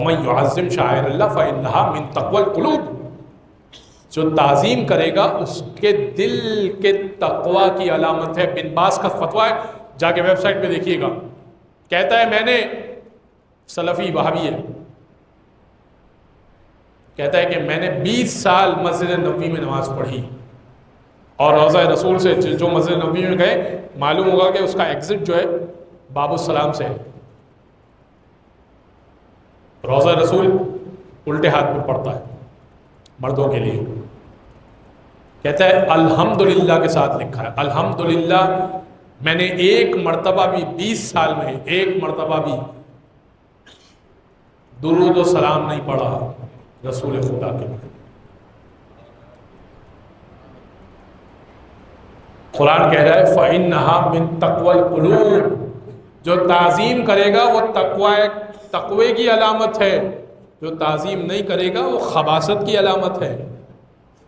وَمَن يُعَظِّمْ شَعَائِرَ اللَّهِ فَإِنَّهَا مِن تَقْوَى الْقُلُوبِ، جو تعظیم کرے گا اس کے دل کے تقوی کی علامت ہے۔ بن باز کا فتویٰ ہے، جا کے ویب سائٹ پہ دیکھیے گا، کہتا ہے میں نے، سلفی وہابی ہے، کہتا ہے کہ میں نے 20 سال مسجد نبوی میں نماز پڑھی، اور روضہ رسول سے جو مسجد نبوی میں گئے معلوم ہوگا کہ اس کا ایگزٹ جو ہے باب السلام سے ہے۔ روضہ رسول الٹے ہاتھ میں پڑتا ہے مردوں کے لیے، کہتا ہے الحمدللہ کے ساتھ لکھا ہے، الحمدللہ میں نے ایک مرتبہ بھی 20 سال میں ایک مرتبہ بھی درود و سلام نہیں پڑھا رسول خدا کے بارے۔ قرآن کہہ رہا ہے فَإِنَّهَا مِن تَقْوَى الْقُلُوبِ، جو تعظیم کرے گا وہ تقوی کی علامت ہے، جو تعظیم نہیں کرے گا وہ خباثت کی علامت ہے۔